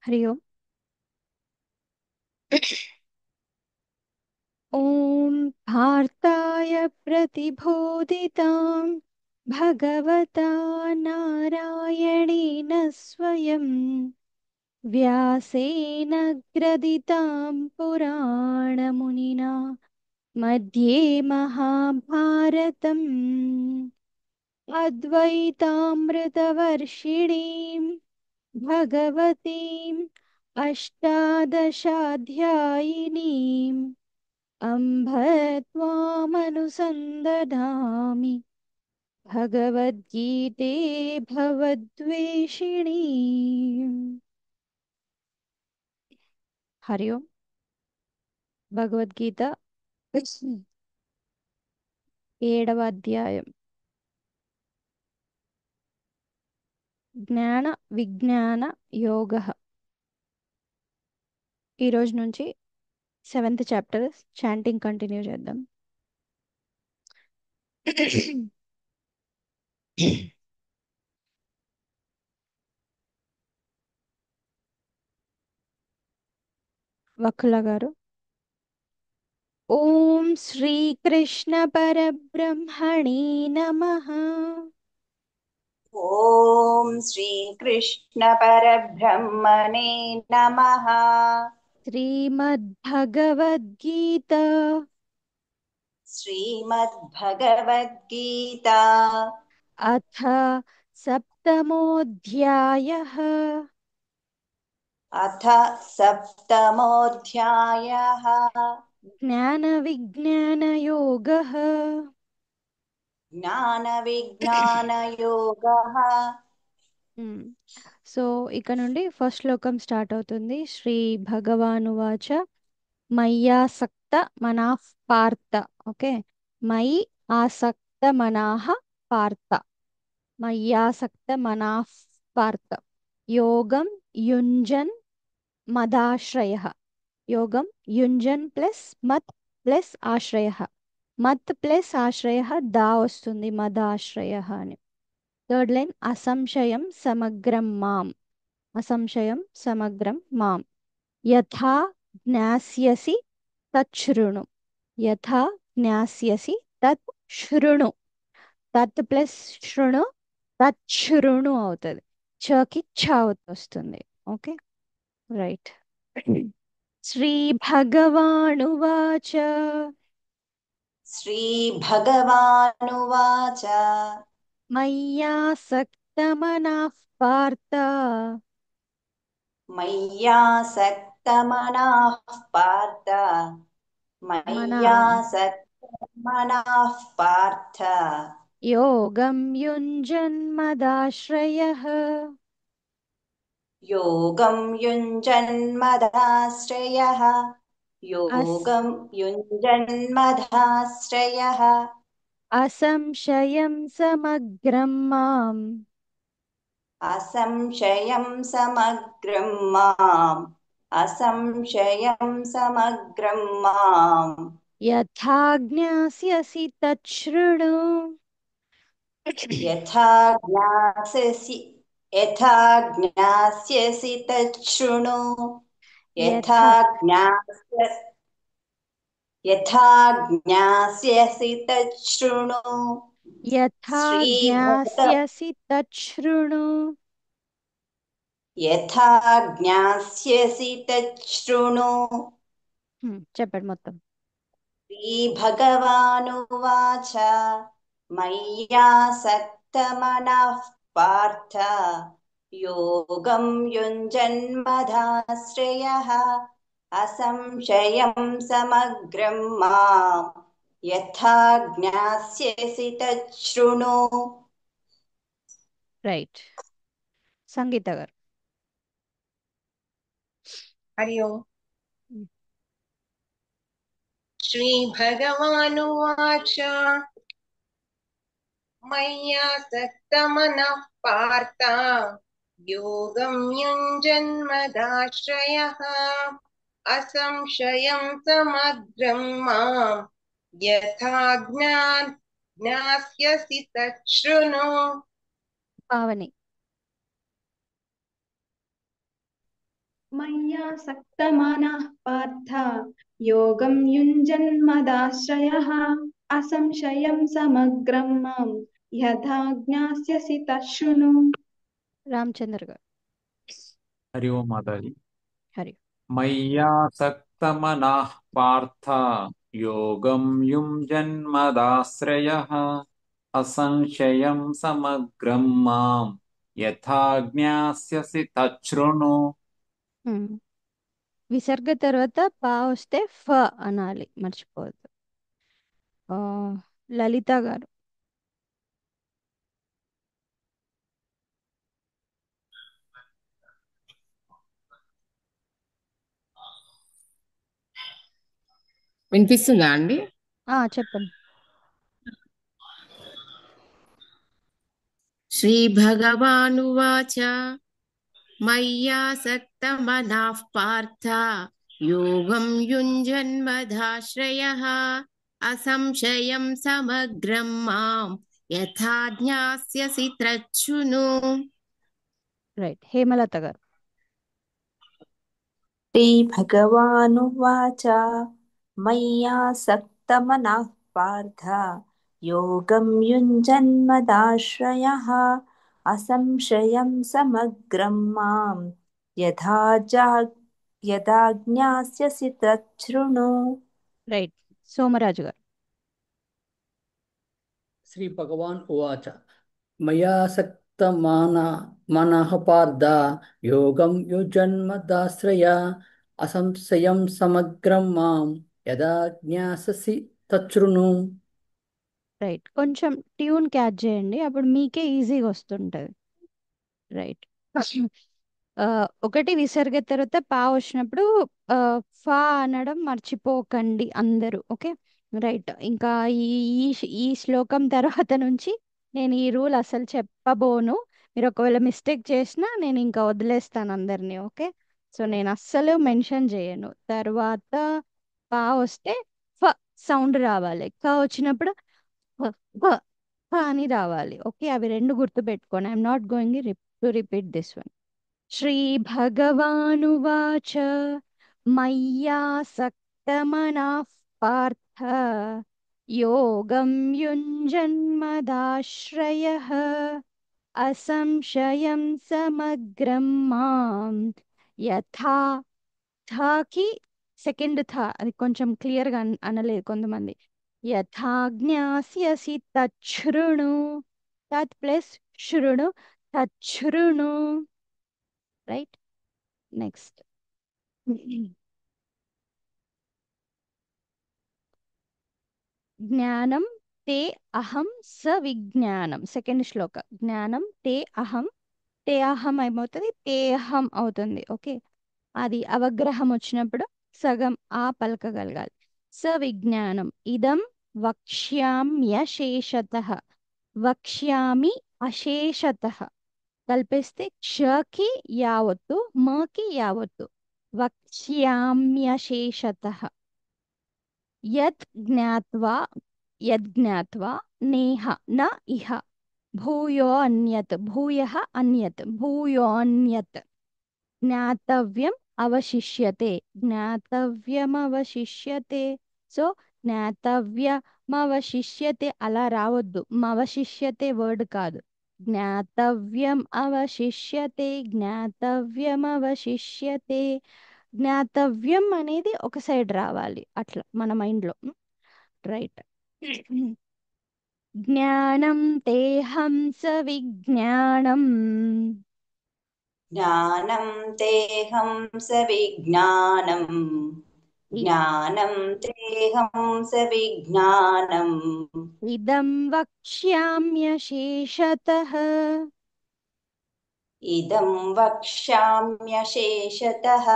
हरि ओम। ॐ भारताय प्रतिबोधितां भगवता नारायणेन स्वयं व्यासेन ग्रथितां पुराणमुनिना मध्ये महाभारतम् अद्वैतामृतवर्षिणीं भगवतीम् अष्टादशाध्यायिनीम् अम्भ त्वामनुसन्दधामि भगवद्गीते भवद्वेषिणी। हरि ओम। భగవద్గీత 7వ అధ్యాయం జ్ఞాన విజ్ఞాన యోగ. ఈ రోజు నుంచి 7th చాప్టర్ చాంటింగ్ కంటిన్యూ చేద్దాం. వకుల గారు. ఓం శ్రీకృష్ణ పరబ్రహ్మణే నమః. ॐ श्रीकृष्णपरब्रह्मणे नमः। శ్రీమద్భగవద్గీత श्रीमद्भगवद्गीता अथ सप्तमोऽध्यायः अथ सप्तमोऽध्यायः। ज्ञानविज्ञानयोगः. ज्ञानविज्ञानयोगः। సో ఇక నుండి ఫస్ట్ శ్లోకం స్టార్ట్ అవుతుంది. శ్రీ భగవానువాచ మయ్యాసక్త మనాః పార్థ. ఓకే, మయి ఆసక్త మనాః పార్థ. మయ్యాసక్త మనాః పార్థ యోగం యుంజన్ మదాశ్రయః. యోగం యుంజన్ ప్లస్ మత్ ప్లస్ ఆశ్రయః. మత్ ప్లస్ ఆశ్రయః దా వస్తుంది, మదాశ్రయః అని. థర్డ్ లైన్ అసంశయం సమగ్రం మాం. అసంశయం సమగ్రం మాం యథా జ్ఞాస్యసి తచ్ఛృణు. యథా జ్ఞాస్యసి తత్ శృణు. తత్ ప్లస్ శృణు తచ్ఛృణు అవుతుంది. చకి ఛ వస్తుంది. Okay, right. శ్రీ భగవానువాచ श्रीभगवानुवाच మయ్యాసక్తమనః పార్థ मय्यासक्तमनाः पार्थ మనః मय्यासक्तमनाः पार्थ యోగం యుంజన్మదాశ్రయః. योगं युञ्जन्मदाश्रयः। అస్ योगं युञ्जन्मदाश्रयः। అసంశయం సమగ్రం మాం असंशयं समग्रं माम्। असंशयं समग्रं माम्। యథా జ్ఞాస్యసి తచ్ఛృణు. यथा ज्ञास्यसि यथा ज्ञास्यसि तच्छृणु। यथा యథా ज्ञास्य यथा ज्ञास्यसि तच्छृणु। యథా श्रीभग జ్ఞాస్యసి తచ్ఛృణు. यथा ज्ञास्यसि तच्छृणु। చెప్పండి మొత్తం. श्रीभगवानुवाच मय्यासक्तमनः पार्थ योगं युञ्जन्मदाश्रयः। असंशयं समग्रं माम् यथा ज्ञास्यसि तच्छृणु। రైట్. సంగీత గారు. हरि ओम्। श्रीभगवानुवाच मय्यासक्तमनः पार्थ योगं युञ्जन्मदाश्रयः। असंशयं समग्रं माम् यथा ज्ञास्यसि तच्छृणु। పావని. मय्यासक्तमनः पार्थ योगं युञ्जन्मदाश्रयः असंशयं समग्रं मां यथा ज्ञास्यसि तच्छृणु। రామచంద్ర గారు. हरि ओम माताजी। హరి. मय्यासक्तमनः पार्थ योगं युञ्जन्मदाश्रयः असंशयं समग्रं मां यथा ज्ञास्यसि तच्छृणु। విసర్గ తర్వాత పా వస్తే ఫ అనాలి, మర్చిపోవద్దు. ఆ, లలిత గారు. వినిపిస్తుందా అండి? చెప్పండి. శ్రీభగవానువాచ మయ్యాసక్తమనః పార్థ యోగం యుञ्जन्मदाश्रयः అసంశయం సమగ్రం మాం యథా జ్ఞాస్యసి తచ్ఛృణు. రైట్. హేమలత గారు. श्रीभगवानुवाच मय्यासक्तमनः पार्थ योगं युञ्जन्मदाश्रयः असंशयं समग्रं मां यदा ज्ञास्यसि तच्छृणु। రైట్. సోమరాజు గారు. శ్రీ భగవాన్ ఉవాచ మయాసక్తమానః పార్థ యోగం యుజన్మదాశ్రయ అసంశయం సమగ్రం మాం యదా జ్ఞాససి తచ్ఛృణు. రైట్. కొంచెం ట్యూన్ క్యాచ్ చేయండి, అప్పుడు మీకే ఈజీగా వస్తుంటది. రైట్. ఒకటి విసర్గ తర్వాత పా వచ్చినప్పుడు ఫా అనడం మర్చిపోకండి అందరూ. ఓకే. రైట్. ఇంకా ఈ ఈ ఈ శ్లోకం తర్వాత నుంచి నేను ఈ రూల్ అసలు చెప్పబోను. మీరు ఒకవేళ మిస్టేక్ చేసినా నేను ఇంకా వదిలేస్తాను అందరినీ. ఓకే. సో నేను అస్సలు మెన్షన్ చేయను. తర్వాత పా వస్తే ఫ సౌండ్ రావాలి, క వచ్చినప్పుడు ఫ ఫ ఫ అని రావాలి. ఓకే. అవి రెండు గుర్తుపెట్టుకోండి. I'm not going to repeat this one. श्रीभगवानुवाच मय्यासक्तमनः पार्थ योगं युञ्जन्मदाश्रयः असंशयं समग्रं मां యథా థాకి సెకండ్ థా అది కొంచెం క్లియర్గా అనలేదు కొంతమంది. యథా జ్ఞాస్యసి తచ్ఛృణు, తత్ ప్లస్ శృణు, తచ్ఛృణు. రైట్. నెక్స్ట్. జ్ఞానం తే అహం స విజ్ఞానం. సెకండ్ శ్లోక. జ్ఞానం తే అహం, తే అహం ఏమవుతుంది, తే అహం అవుతుంది. ఓకే. అది అవగ్రహం వచ్చినప్పుడు సగం ఆ పలకగలగాలి. స విజ్ఞానం ఇదం వక్ష్యామ్యశేషతః, వక్ష్యామి అశేషతః కలిపేస్తే క్షకి యావత్తు, మకి యావత్తు, వక్ష్యామ్యశేషతః. యద్ జ్ఞాత్వా నేహ న ఇహ భూయో అన్యత్, భూయః అన్యత్, భూయోన్యత్ జ్ఞాతవ్యం అవశిష్యతే, జ్ఞాతవ్యమవశిష్యతే. సో జ్ఞాతవ్యమవశిష్యతే అలా రావద్దు, మవశిష్యతే వర్డ్ కాదు. జ్ఞాతవ్యం అవశిష్యతే, జ్ఞాతవ్యం అవశిష్యతే. జ్ఞాతవ్యం అనేది ఒక సైడ్ రావాలి అట్లా మన మైండ్లో. రైట్. జ్ఞానం తేహం స విజ్ఞానం, ज्ञानं तेऽहं सविज्ञानम्, ज्ञानं तेऽहं सविज्ञानम्, ఇదం వక్ష్యామ్యశేషతః, इदं वक्ष्याम्यशेषतः,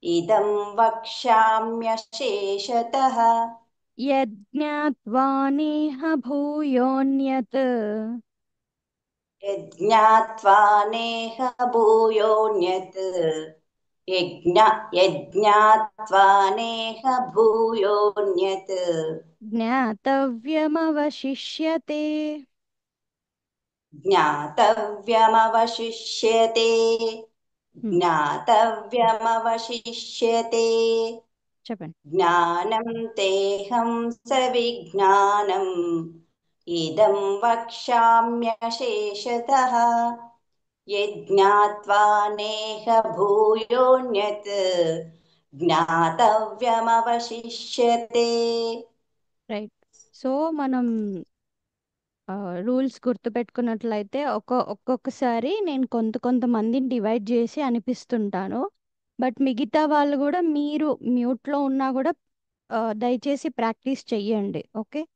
इदं वक्ष्याम्यशेषतः, యజ్ఞాత్వా నేహ భూయోన్యత్, यज्ञात्वा नेह भूयोऽन्यत्, यज्ञात्वा नेह भूयोऽन्यत्, జ్ఞాతవ్యమవశిష్యతే. ज्ञातव्यमवशिष्यते. ज्ञातव्यमवशिष्यते చెప్పండి. ज्ञानं तेऽहं सविज्ञानम् इदं वक्ष्याम्यशेषतः यज्ञात्वा नेह भूयोऽन्यत् ज्ञातव्यमवशिष्यते. రైట్. సో మనం రూల్స్ గుర్తుపెట్టుకున్నట్లయితే ఒక్కొక్కసారి నేను కొంతమందిని డివైడ్ చేసి అనిపిస్తుంటాను. బట్ మిగతా వాళ్ళు కూడా మీరు మ్యూట్లో ఉన్నా కూడా దయచేసి ప్రాక్టీస్ చెయ్యండి. Okay,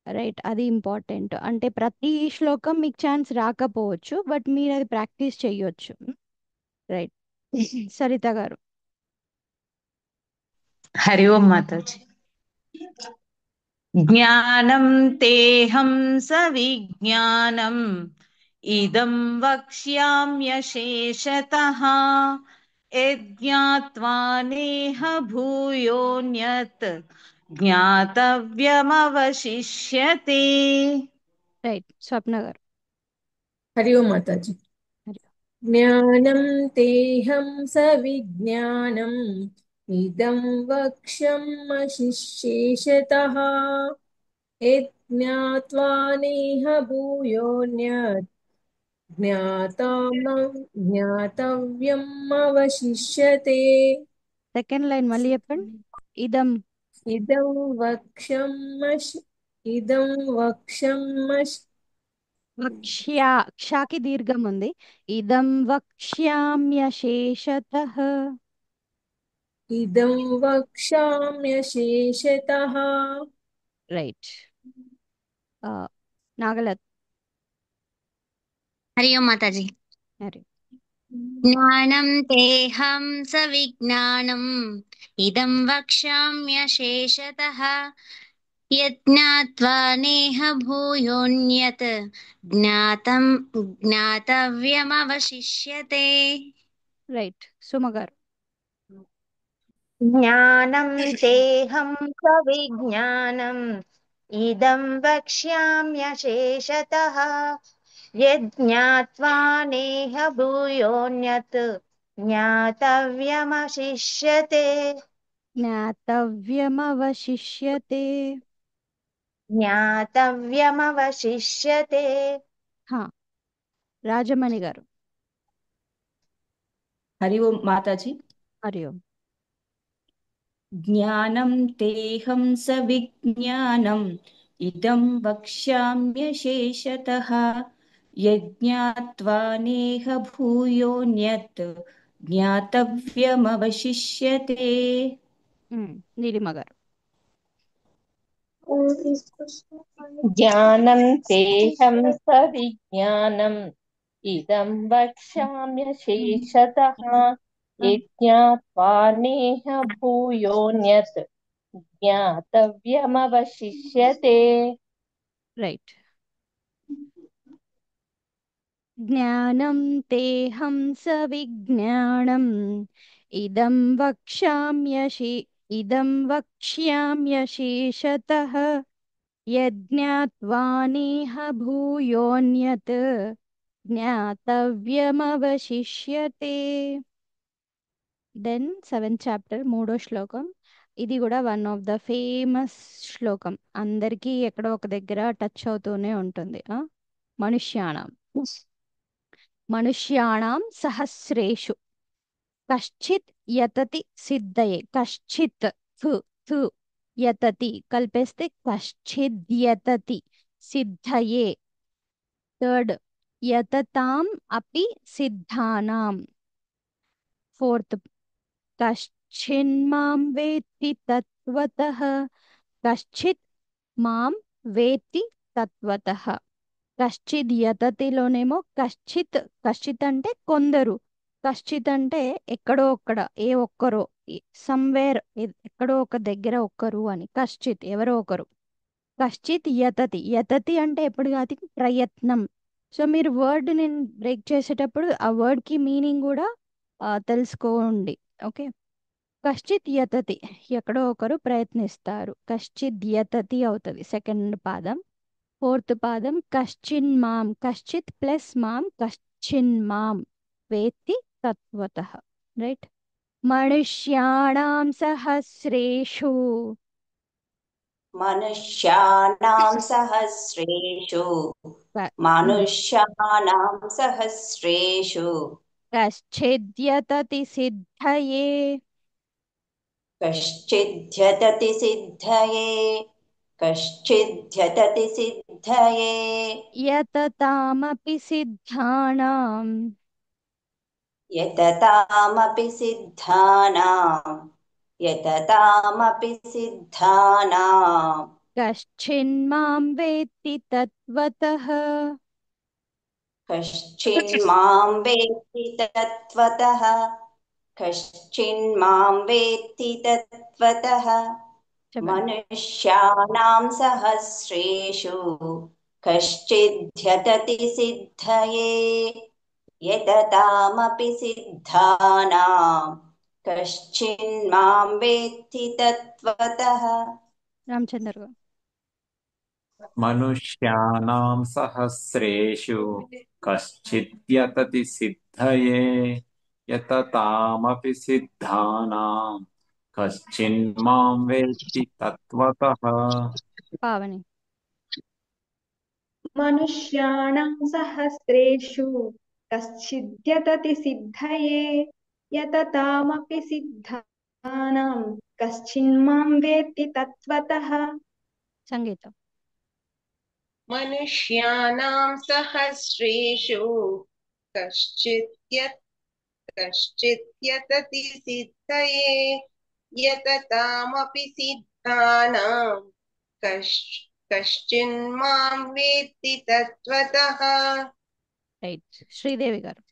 right. అది ఇంపార్టెంట్. అంటే ప్రతి శ్లోకం మీకు ఛాన్స్ రాకపోవచ్చు, బట్ మీరు అది ప్రాక్టీస్ చెయ్యొచ్చు. రైట్. సరిత గారు. हरि ओम माताजी। ज्ञानं तेहं सविज्ञानम् इदं वक्ष्याम्यशेषतः यज्ञात्वा नेह भूयोऽन्यत् ज्ञातव्यमवशिष्यते। రైట్. స్వప్న గారు. हरि ओम माताजी। హరి ఓం. ज्ञानं तेहं सविज्ञानम् इदं वक्ष्यम्यशेषतः यज्ञात्वा नेह भूयोऽन्यत् ज्ञातव्यम् अवशिष्यते। సెకండ్ లైన్ మళ్ళీ చెప్పండి. ఇదం इदं वक्ष्यम्यश వక్ష్యా, క్షాకి దీర్ఘం ఉంది. ఇదం వక్ష్యామ్యశేషతః. इदं वक्ष्याम्यशेषतः। రైట్. నాగలత్. हरि ओम माताजी। హరి. ज्ञानं तेऽहं सविज्ञानम् इदं वक्ष्याम्यशेषतः यज्ञात्वा नेह भूयोऽन्यत् ज्ञातव्यमवशिष्यते। రైట్. సుమ గారు. ज्ञानं तेहं सविज्ञानम् इदं वक्ष्याम्यशेषतः यज्ञात्वा नेह भूयोऽन्यत् ज्ञातव्यमवशिष्यते। జ్ఞాతవ్యమవశిష్యతే. ज्ञातव्यमवशिष्यते। హా. రాజమణి గారు. हरि ओम माताजी। హరి ఓం. ज्ञानं तेहं सविज्ञानम् इदं वक्ष्याम्यशेषतः यज्ञात्वा नेह भूयोऽन्यत् ज्ञातव्यमवशिष्यते। నీలిమ గారు. ज्ञानं तेहं सविज्ञानम् इदं वक्ष्याम्यशेषतः यज्ञात्वा नेह भूयोऽन्यत् ज्ञातव्यमवशिष्यते। రైట్. జ్ఞానం తేహం సవిజ్ఞానం ఇదం వక్ష్యామ్యశేషతః యజ్ఞాత్వా నేహ భూయోऽన్యత్ జ్ఞాతవ్యమవశిష్యతే. దెన్ 7th చాప్టర్ 3వ శ్లోకం. ఇది కూడా వన్ ఆఫ్ ద ఫేమస్ శ్లోకం, అందరికీ ఎక్కడో ఒక దగ్గర టచ్ అవుతూనే ఉంటుంది. మనుష్యాణం సహస్రేషు కశ్చిత్ యతతి సిద్ధయే. కశ్చిత్ థు యతతి కలిపేస్తే కశ్చిద్యతతి సిద్ధయే. థర్డ్ యతతాం అపి సిద్ధానాం. ఫోర్త్ కశ్చిన్మాం వేత్తి తత్వతః. కశ్చిత్ మాం వేత్తి తత్వతః. కశ్చిద్ యతతిలోనేమో కశ్చిత్ అంటే కొందరు, కశ్చిత్ అంటే ఎక్కడో ఒక్కడ, ఏ ఒక్కరో, సమ్వేర్, ఎక్కడో ఒక దగ్గర ఒక్కరు అని. కశ్చిత్ ఎవరో ఒకరు. కశ్చిత్ యతతి అంటే ఎప్పుడు కాదు ప్రయత్నం. సో మీరు వర్డ్ నేను బ్రేక్ చేసేటప్పుడు ఆ వర్డ్కి మీనింగ్ కూడా తెలుసుకోండి. ఓకే. కశ్చిత్ యతతి ఎక్కడో ఒకరు ప్రయత్నిస్తారు. కశ్చిద్ యతతి అవుతుంది సెకండ్ పాదం. ఫోర్త్ పాదం కశ్చిన్ మాం. కశ్చిత్ ప్లస్ మాం, కశ్చిన్ మాం వేత్తి तत्त्वतः राइट मनुष्याणां सहस्रेषु मनुष्याणां सहस्रेषु मनुष्याणां सहस्रेषु कश्चिद्यतति सिद्धये कश्चिद्यतति सिद्धये कश्चिद्यतति सिद्धये यततामपि सिद्धानां यततामपि सिद्धानां यततामपि सिद्धानां कश्चिन्मां वेत्ति तत्त्वतः कश्चिन्मां वेत्ति तत्त्वतः कश्चिन्मां वेत्ति तत्त्वतः मनुष्याणां सहस्रेषु कश्चिद्यतति सिद्धये यततामपि सिद्धानां कश्चिन्मां वेत्ति तत्त्वतः रामचंद्र मनुष्याणां सहस्रेषु कश्चिद्यतति सिद्धये यततामपि सिद्धानां कश्चिन्मां वेत्ति तत्त्वतः पावनी मनुष्याणां सहस्रेषु कश्चिद्यतति सिद्धये यततामपि सिद्धानां कश्चिन्मां वेत्ति तत्त्वतः संगीता मनुष्याणां सहस्रेषु कश्चिद्यतति सिद्धये यततामपि सिद्धानां कश्चिन्मां वेत्ति तत्त्वतः राइट श्रीदेवी गाరు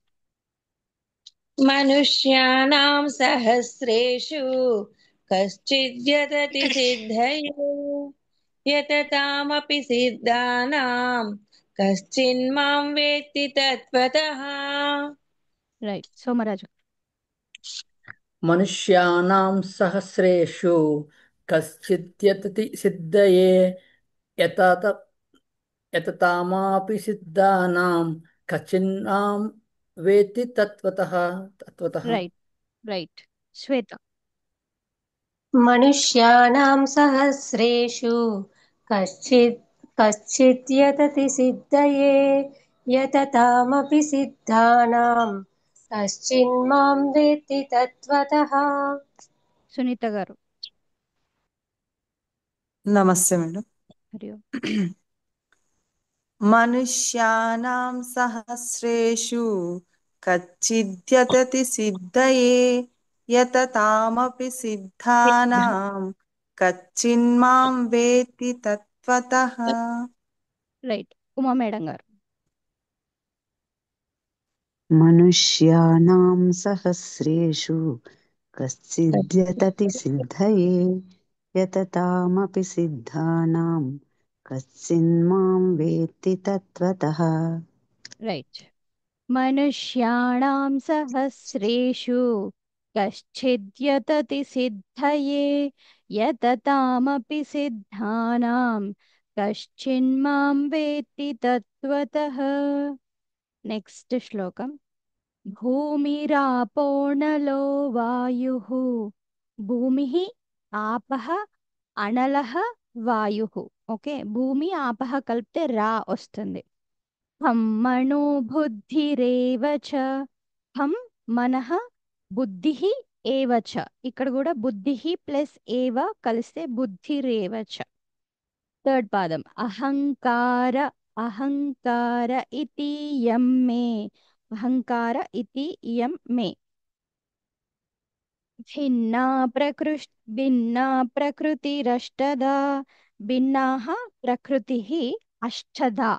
मनुष्याणां सहस्रेषु कश्चिद्यतति सिद्धये यततामपि सिद्धानां कश्चिन्मां वेत्ति तत्त्वतः राइट सोमराजु मनुष्याणां सहस्रेषु कश्चिद्यतति सिद्धये यततामपि सिद्धानां कश्चिन्मां वेत्ति तत्त्वतः राइट राइट श्वेता मनुष्याणां सहस्रेषु कश्चिद्यतति सिद्धये यततामपि सिद्धानां कश्चिन्मां वेत्ति तत्त्वतः सुनीता गाరు नमस्ते मैडम हरि ओम मनुष्याणां सहस्रेषु कच्चिद्यतति सिद्धये यततामपि सिद्धानां कच्चिन्मां वेत्ति तत्त्वतः राइट उमा మేడం గారు मनुष्याणां सहस्रेषु कश्चिद्यतति सिद्धये यततामपि सिद्धानां कश्चिन्मां वेत्ति तत्त्वतः राइट मनुष्याणां सहस्रेषु कश्चिद्यतति सिद्धये यततामपि सिद्धानां कश्चिन्मां वेत्ति तत्त्वतः नेक्स्ट श्लोकम भूमिरापो नलो वायुः भूमिः आपः अनलः वायुः ओके भूमि आपः कल्पिते रा वस्तुंदी हम मनो बुद्धिरेव च हम मनः बुद्धिः एव च ఇక్కడ కూడా బుద్ధిः ప్లస్ ఏవ కలిస్తే బుద్ధిరేవ చ థర్డ్ పాదం అహంకార అహంకార ఇతి యం మే అహంకార ఇతి ఇయం మే భిన్నా ప్రకృతిరష్టదా భిన్నాః ప్రకృతిః అష్టదా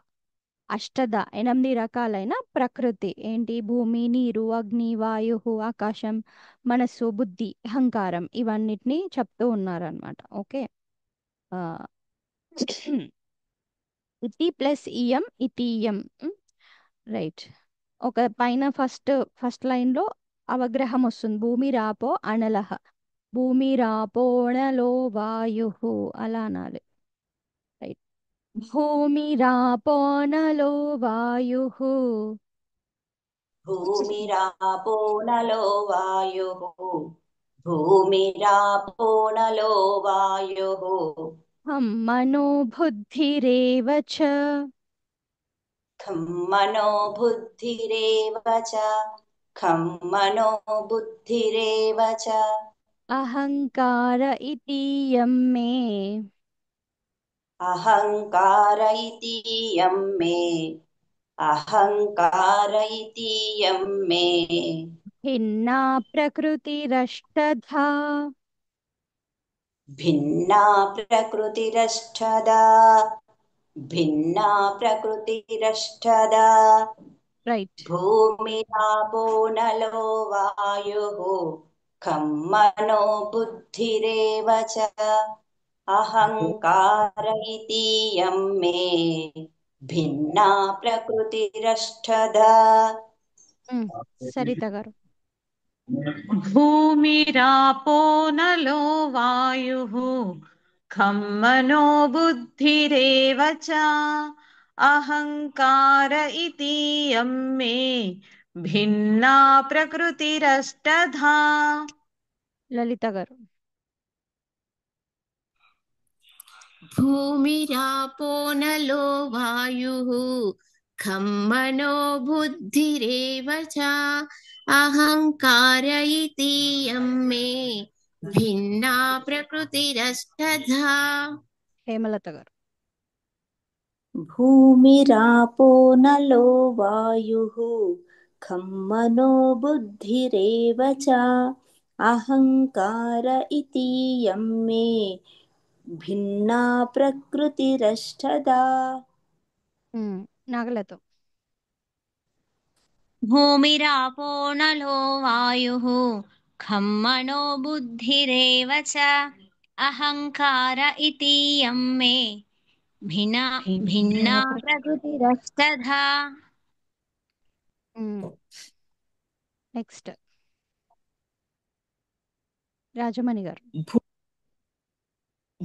అష్టద 8 రకాలైన ప్రకృతి ఏంటి భూమి నీరు అగ్ని వాయువు ఆకాశం మనస్సు బుద్ధి అహంకారం ఇవన్నిటిని చెప్తూ ఉన్నారనమాట ఓకే ఆ, ఇతి ప్లస్ ఇయం ఇతీయం రైట్ ఒక పైన ఫస్ట్ లైన్ లో అవగ్రహం వస్తుంది భూమి రాపో అణలహ భూమి రాపోణలో వాయు అలా అనాలి రైట్ భూమి రాపోనలో వాయు భూమిరాపో నలో వాయుః భూమిరాపో నలో వాయుః ఖం మనో బుద్ధిరేవ చ ఖం మనో బుద్ధిరేవ చ ఖం మనో బుద్ధిరేవ చ అహంకార ఇతీయం మే అహంకార ఇతీయం మే అహంకార ఇతీయం మే భిన్నా ప్రకృతిరష్టధా భిన్నా ప్రకృతిరష్టదా భిన్నా ప్రకృతిరష్టదా రైట్ భూమిరాపో నలో వాయుః ఖం మనో బుద్ధిరేవ చ అహంకార ఇతీయం మే భిన్నా ప్రకృతిరష్టదా సరిత గారు భూమిరాపో నలో వాయుః ఖం మనో బుద్ధిరేవ చ అహంకార ఇతీయం మే భిన్నా ప్రకృతిరష్టధా లలిత గారు భూమిరాపో నలో వాయుః ఖం మనో బుద్ధిరేవ చ అహంకార ఇతీయం మే భిన్నా ప్రకృతిరష్టధా హేమలత గారు భూమిరాపో నలో వాయుః ఖం మనో బుద్ధిరేవ చ అహంకార ఇతీయం మే భిన్నా ప్రకృతిరష్టదా నాగలత భూమిరాపో నలో వాయుః ఖం మనో బుద్ధిరేవ చ అహంకార ఇతీయం మే భిన్నా భిన్నా ప్రకృతిరస్తథా నెక్స్ట్ రాజమణి గారు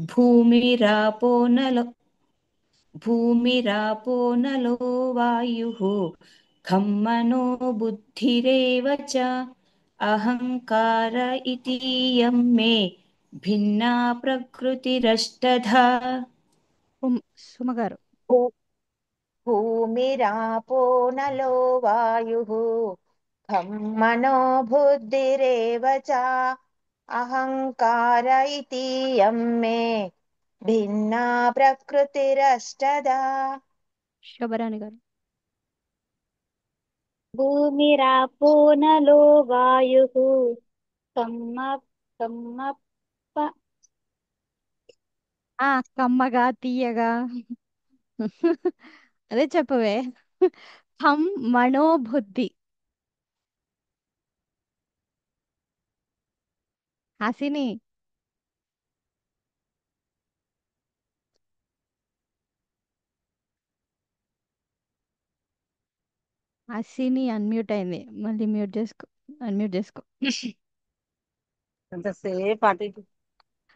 భూమిరాపో నలో వాయుః ఖం మనో బుద్ధిరేవ చ అహంకార ఇతీయం మే భిన్నా ప్రకృతిరష్టధా సుమ గారు భూమిరాపో నలో వాయుః ఖం మనో బుద్ధిరేవ చ అహంకార ఇతీయం మే భిన్నా ప్రకృతిరష్టదా శోభరాణి గారు భూమిరాపో నలో వాయుః కమ్మ కమ్మగా తీయగా అదే చెప్పవే ఖం మనోబుద్ధి హాసిని హాసిని అన్మ్యూట్ అయింది మళ్ళీ మ్యూట్ చేసుకో అన్మ్యూట్ చేసుకో ఎంతసేపు అటు ఇటు.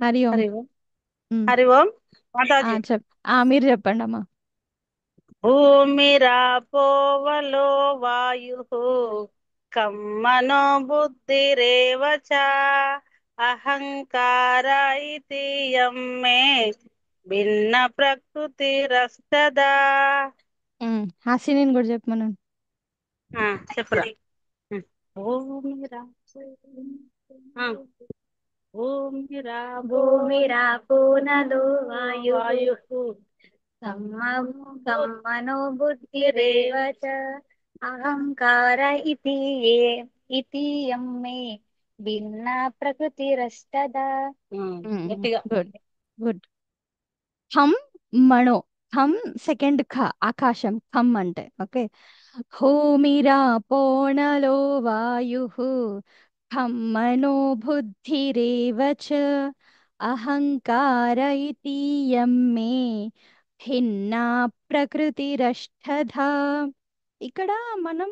హరి ఓం హరి ఓం హరి ఓం మాతాజీ మీరు చెప్పండి అమ్మా భూమిరాపోవలో వాయుః ఖం మనో బుద్ధిరేవ చ అహంకార ఇతీయం మే భిన్న ప్రకృతిరస్తదా హాసిని కూడా చెప్పమను చెప్పురా భూమిరాపో నలో వాయుః ఖం మనో బుద్ధిరేవ చ అహంకార ఇతీయం మే భిన్నా ప్రకృతిరష్టదా గుడ్ గుడ్ ఖం మణో ఖం సెకండ్ ఖ ఆకాశం ఖం అంటే ఓకే భూమిరాపోణలో వాయుః ఖం మనో బుద్ధిరేవ చ అహంకార ఇతీయం మే భిన్నా ప్రకృతిరష్టధా ఇక్కడ మనం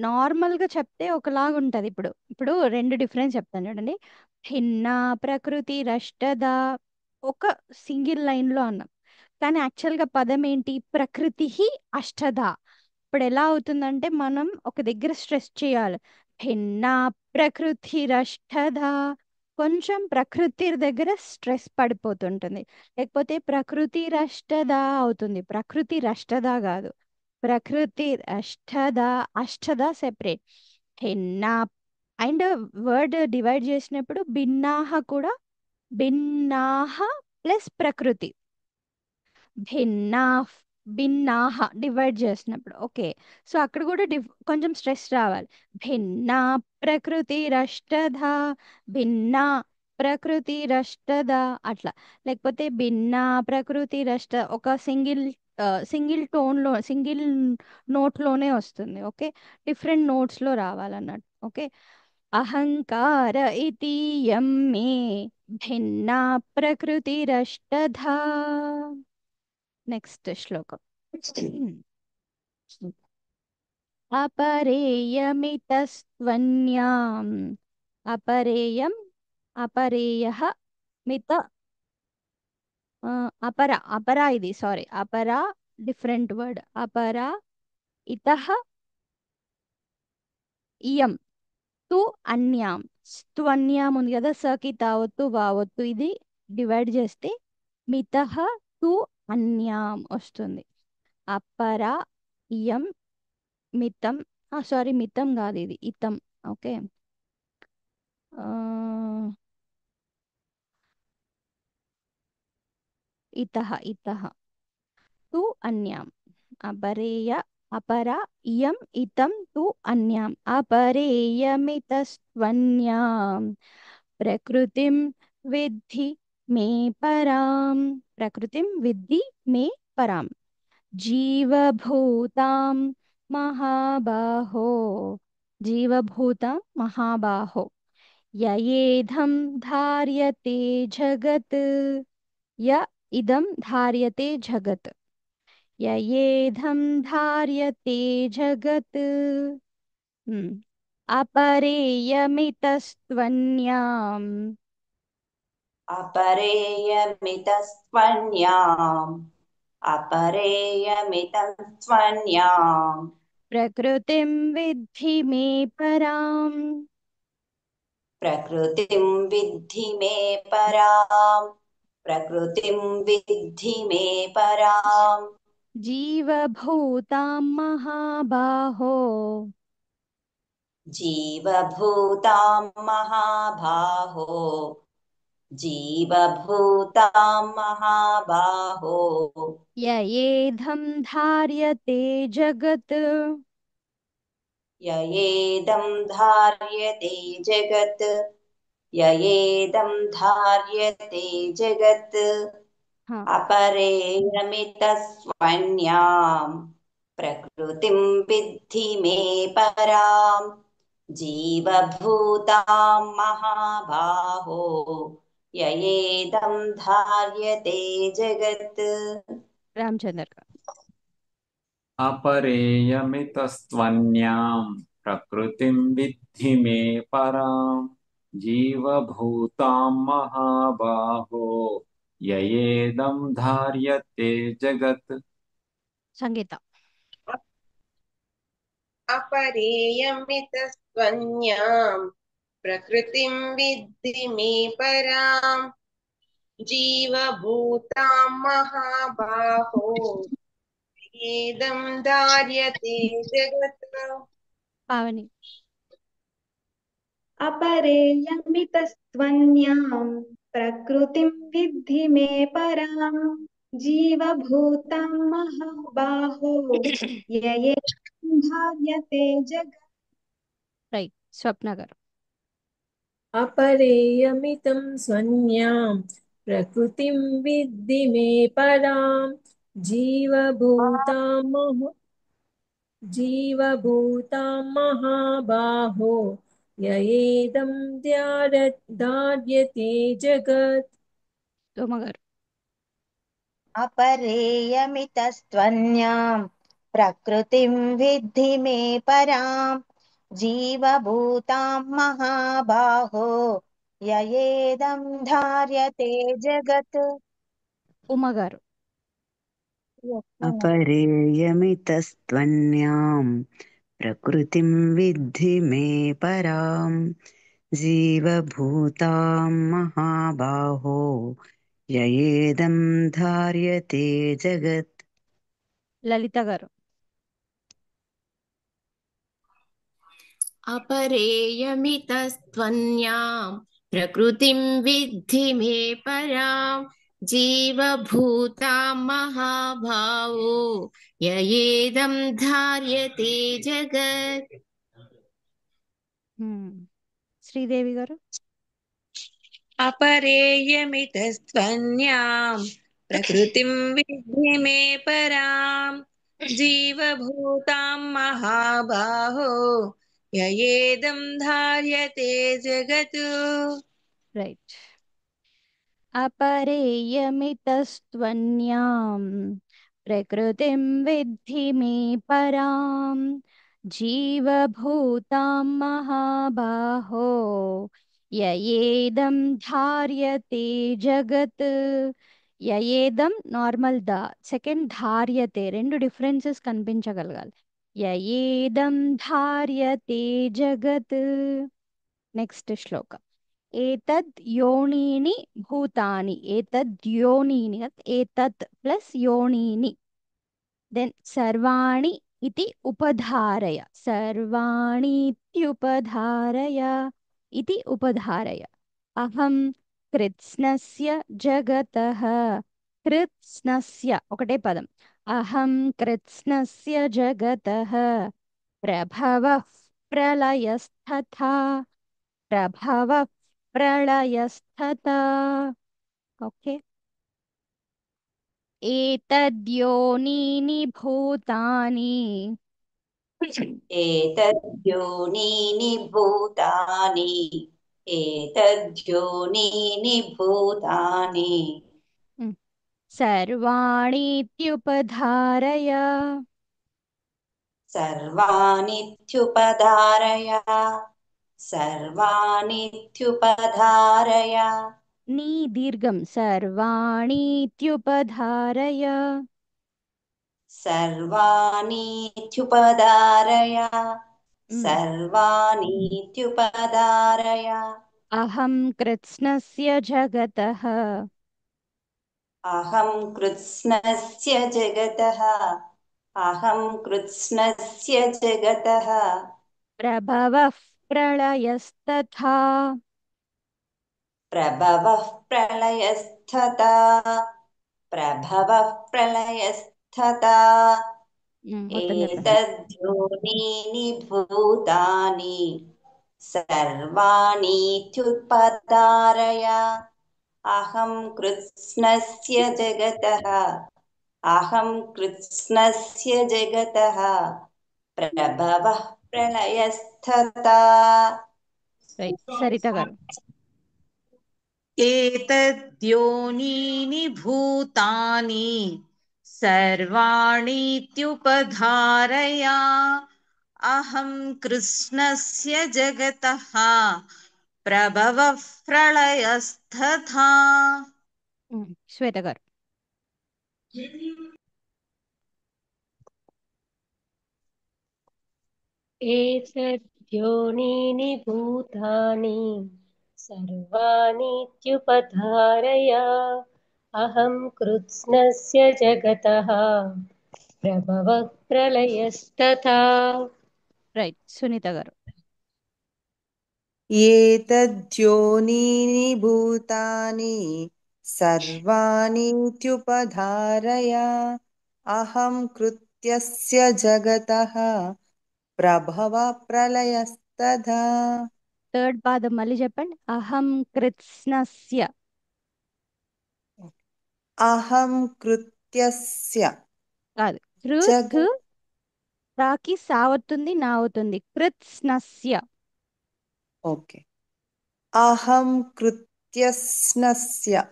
నార్మల్గా చెప్తే ఒకలాగా ఉంటుంది ఇప్పుడు రెండు డిఫరెన్స్ చెప్తాను చూడండి భిన్నా ప్రకృతిరష్టధా ఒక సింగిల్ లైన్లో అన్నాం కానీ యాక్చువల్గా పదం ఏంటి ప్రకృతి అష్టధ అప్పుడు ఎలా అవుతుందంటే మనం ఒక దగ్గర స్ట్రెస్ చేయాలి. భిన్నా ప్రకృతిరష్టధా. కొంచెం ప్రకృతి దగ్గర స్ట్రెస్ పడిపోతుంటుంది. లేకపోతే ప్రకృతి రష్టదా అవుతుంది. ప్రకృతి రష్టదా కాదు, ప్రకృతి అష్టదా. అష్టదా సెపరేట్. భిన్నా అండ్ వర్డ్ డివైడ్ చేసినప్పుడు భిన్నాహ కూడా, భిన్నాహ ప్లస్ ప్రకృతి, భిన్నా భిన్నాహ డివైడ్ చేసినప్పుడు ఓకే. సో అక్కడ కూడా కొంచెం స్ట్రెస్ రావాలి. భిన్నా ప్రకృతి రష్టధా, భిన్నా ప్రకృతి రష్టధా అట్లా. లేకపోతే భిన్నా ప్రకృతి రష్ట ఒక సింగిల్ టోన్లో సింగిల్ నోట్లోనే వస్తుంది. ఓకే, డిఫరెంట్ నోట్స్లో రావాలన్నట్టు. ఓకే, అహంకార ఇతీయం మే భిన్నా ప్రకృతిరష్టధా. నెక్స్ట్ శ్లోకం. అపరేయమితస్త్వన్యాం. అపరేయం, అపరేయః, మిత అపర, అపరా ఇది సారీ, అపరా డిఫరెంట్ వర్డ్. అపరా ఇతః ఇయం తు అన్యాం. స్త్వన్యాం ఉంది కదా, సకి తావత్తు వావత్తు, ఇది డివైడ్ చేస్తే మితః తు అన్యాం వస్తుంది. అపర ఇయం మితం, సారీ మితం కాదు ఇది ఇతం. ఓకే, ఇతః ఇతః తు అన్యాం. అపరేయ అపర ఇయం ఇతం తు అన్యాం. అపరేయమితస్త్వన్యాం ప్రకృతిం విద్ధి మే పరాం. ప్రకృతిం విద్ధి మే పరాం. జీవభూతాం మహాబాహో. జీవభూతాం మహాబాహో యయేధం ధార్యతే జగత్. య ఇదం ధార్యతే జగత్. యయేధం ధార్యతే జగత్. అపరేయమితస్త్వన్యాం. अपरेयमितस्त्वन्याम् अपरेयमितं त्वन्याम् ప్రకృతిం విద్ధి మే పరాం. प्रकृतिं विद्धि मे पराम् प्रकृतिं विद्धि मे पराम् జీవభూతాం మహాబాహో. जीवभूतां महाबाहो जीवभूतां महाबाहो యయేధం ధార్యతే జగత్. ययेदं धार्यते जगत् ययेदं धार्यते जगत् अपरेयमितस्त्वन्याम् प्रकृतिं विद्धि मे पराम् जीवभूतां महाबाहो ययेदं धार्यते जगत्. రామచంద్ర. अपरेयमितस्त्वन्यां प्रकृतिं विद्धि मे परां जीवभूतां महाबाहो ययेदं धार्यते जगत्. సంగీత. अपरेयमितस्त्वन्यां प्रकृतिं विद्धि मे पराम् जीवभूतां महाबाहो येदं धार्यते जगत्. పావని. अपरेयमितस्त्वन्यां प्रकृतिं विद्धि मे परां जीवभूतां महाबाहो ययेदं धार्यते जगत्. రైట్, స్వప్న గారు. अपरेयमितं स्वन्यां प्रकृतिं विद्धि मे परां जीवभूतां महाबाहो ययेदं धार्यते जगत्. సోమ గారు. अपरेयमितस्त्वन्यां प्रकृतिं विद्धि मे परां जीवभूतां महाबाहो ययेदं धार्यते जगत्. ఉమ గారు. अपरेयमितस्त्वन्यां प्रकृतिं विद्धि मे परां जीवभूतां महाबाहो ययेदं धार्यते जगत् లలిత గారు. अपरेयमितस्त्वन्यां प्रकृतिं विद्धि मे परां जीवभूतां महाभावो ययेदं धार्यते जगत् శ్రీదేవి గారు. अपरेयमितस्त्वन्यां प्रकृतिं विद्धि मे परां जीवभूतां महाबाहो ययेदं धार्यते जगत् రైట్. अपरेयमितस्त्वन्यां प्रकृतिं विद्धि मे परां जीवभूतां महाबाहो ययेदं धार्यते जगत्. యయేదం నార్మల్ ద, సెకండ్ ధార్యతే, రెండు డిఫరెన్సెస్ కనిపించగలగాలి. యయేదం ధార్యతే జగత్. నెక్స్ట్ శ్లోక. ఏతద్ యోనీని భూతాని, ఏతద్ యోనీని, ఏతత్ ప్లస్ యోనీని. దెన్ సర్వాణి ఇది ఉపధారయ, సర్వాణీత్యుపధారయ, ఇది ఉపధారయ. అహం కృత్స్నస్య జగతః, కృత్స్నస్య ఒకటే పదం. అహం కృత్స్నస్య జగతః ప్రభవః ప్రళయస్తథా, ప్రభవః ప్రళయస్తథా. ఓకే. ఏతద్యోనీని భూతాని, एतद्योनीनि भूतानि एतद्योनीनि भूतानि సర్వాణీత్యుపధారయ, सर्वानित्युपधारय सर्वानित्युपधारय నీ దీర్ఘం సర్వాణీత్యుపధారయ. सर्वानीत्युपधारय सर्वानीत्युपधारय అహం కృత్స్నస్య జగతః, अहं कृत्स्नस्य जगतः अहं कृत्स्नस्य जगतः ప్రభవః ప్రళయస్తథా, प्रभवः प्रलयस्तथा प्रभवः प्रलयस्तथा మొత్తం చెప్పండి. एतद्योनीनि भूतानि सर्वाणीत्युपधारय अहं कृत्स्नस्य जगतः अहं कृत्स्नस्य जगतः प्रभवः प्रलयस्तथा. రైట్. సరిత గారు. एतद्योनीनि भूतानि सर्वाणीत्युपधारय अहं कृष्णस्य जगतः प्रभवः प्रलयस्तथा. శ్వేత గారు. एतद्योनीनि भूतानि सर्वाणीत्युपधारय अहं कृत्स्नस्य जगतः प्रभवः प्रलयस्तथा. రైట్. సునీత గారు. एतद्योनीनि भूतानि सर्वाणीत्युपधारय अहं कृत्यस्य जगतः ప్రభవ ప్రళయస్తథా. థర్డ్ పాదం మళ్ళీ చెప్పండి. అహం కృత్స్నస్య, అహం కృత్యస్య కాదు, జగ కృత్ రాకి సావతుంది, నా అవుతుంది. కృత్స్నస్య. ఓకే. అహం కృత్యస్నస్య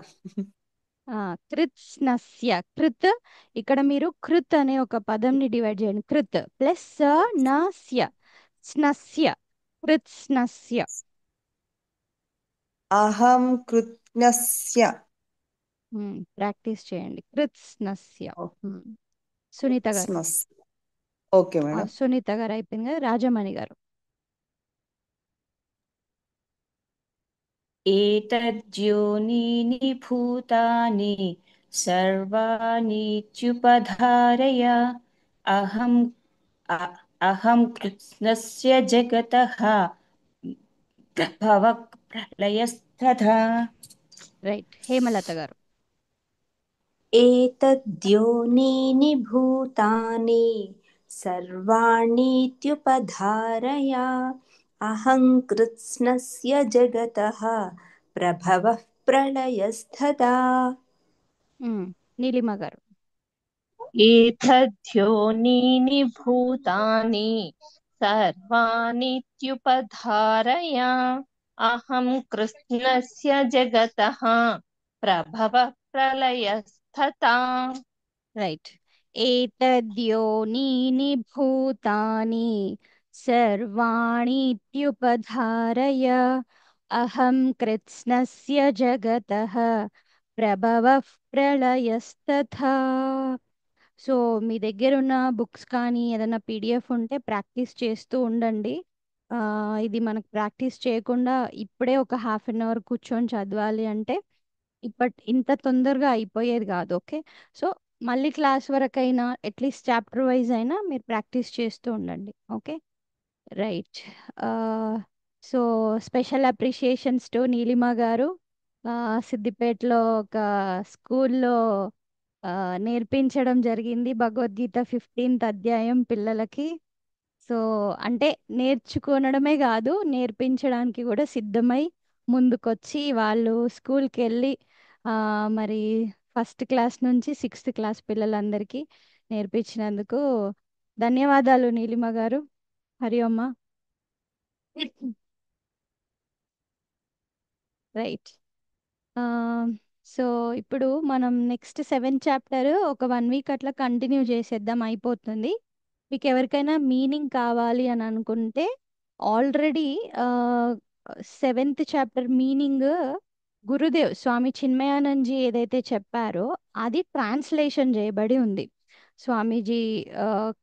కృత్స్నస్య. కృత్, ఇక్కడ మీరు కృత్ అనే ఒక పదంని డివైడ్ చేయండి. కృత్ ప్లస్ నస్య, స్నస్య, కృత్స్నస్య. అహం కృత్స్నస్య ప్రాక్టీస్ చేయండి. కృత్స్నస్య. సునీత గారు. Okay madam. సునీత గారు అయిపోయింది కదా. రాజమణి గారు. ఏతద్యోనీని భూతాని సర్వాణీత్యుపధారయ అహం కృత్స్నస్య జగతః ప్రభవః ప్రళయస్తథా. రైట్. హేమలత గారు. एतद्योनीनि भूतानि सर्वाणीत्युपधारय अहं कृत्स्नस्य जगतः प्रभवः प्रलयस्तथा. నీలిమ గారు. एतद्योनीनि भूतानि सर्वाणीत्युपधारय अहं कृष्णस्य जगतः प्रभवः प्रलयस्तथा. రైట్. ఏతద్యోనీని భూతాని సర్వాణీత్యుపధారయ అహం కృత్స్నస్య జగతః ప్రభవః ప్రళయస్తథా. సో మీ దగ్గర ఉన్న బుక్స్ కానీ ఏదైనా పీడిఎఫ్ ఉంటే ప్రాక్టీస్ చేస్తూ ఉండండి. ఇది మనకు ప్రాక్టీస్ చేయకుండా ఇప్పుడే ఒక హాఫ్ అన్ అవర్ కూర్చొని చదవాలి అంటే ఇంత తొందరగా అయిపోయేది కాదు. ఓకే. సో మళ్ళీ క్లాస్ వరకైనా అట్లీస్ట్ చాప్టర్ వైజ్ అయినా మీరు ప్రాక్టీస్ చేస్తూ ఉండండి. Okay. Right. So special appreciations to Neelima గారు. సిద్దిపేటలో ఒక స్కూల్లో నేర్పించడం జరిగింది భగవద్గీత 15th అధ్యాయం పిల్లలకి. సో అంటే నేర్చుకోనడమే కాదు, నేర్పించడానికి కూడా సిద్ధమై ముందుకొచ్చి వాళ్ళు స్కూల్కి వెళ్ళి మరి ఫస్ట్ క్లాస్ నుంచి 6th క్లాస్ పిల్లలందరికీ నేర్పించినందుకు ధన్యవాదాలు నీలిమ గారు. హరి అమ్మ. రైట్. సో ఇప్పుడు మనం నెక్స్ట్ 7th చాప్టర్ ఒక 1 వీక్ అట్లా కంటిన్యూ చేసేద్దాం, అయిపోతుంది. మీకు ఎవరికైనా మీనింగ్ కావాలి అని అనుకుంటే already 7th chapter meaning Gurudev Swami చిన్మయానందజీ ఏదైతే చెప్పారో అది ట్రాన్స్లేషన్ చేయబడి ఉంది. స్వామీజీ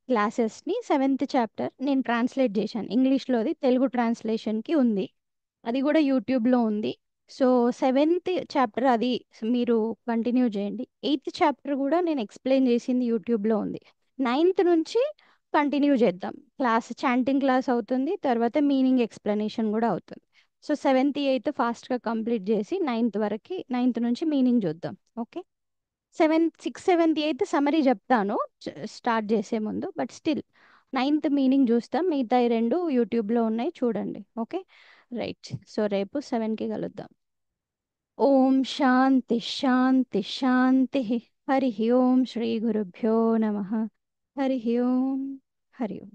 క్లాసెస్ని 7th చాప్టర్ నేను ట్రాన్స్లేట్ చేశాను ఇంగ్లీష్లోది, తెలుగు ట్రాన్స్లేషన్కి ఉంది. అది కూడా యూట్యూబ్లో ఉంది. సో 7th చాప్టర్ అది మీరు కంటిన్యూ చేయండి. 8th చాప్టర్ కూడా నేను ఎక్స్ప్లెయిన్ చేసింది యూట్యూబ్లో ఉంది. 9th నుంచి కంటిన్యూ చేద్దాం. క్లాస్ చాంటింగ్ క్లాస్ అవుతుంది, తర్వాత మీనింగ్ ఎక్స్ప్లెనేషన్ కూడా అవుతుంది. సో 7th 8th ఫాస్ట్గా కంప్లీట్ చేసి 9th వరకు, 9th నుంచి మీనింగ్ చూద్దాం. Okay. 6th 7th 8th summary చెప్తాను స్టార్ట్ చేసే ముందు, బట్ స్టిల్ 9th మీనింగ్ చూస్తాం. మిగతా 2 యూట్యూబ్లో ఉన్నాయి, చూడండి. ఓకే. రైట్. సో రేపు 7కి కలుద్దాం. ఓం శాంతి శాంతి శాంతి. హరి ఓం శ్రీ గురుభ్యో నమః. హరి ఓం. హరి ఓం.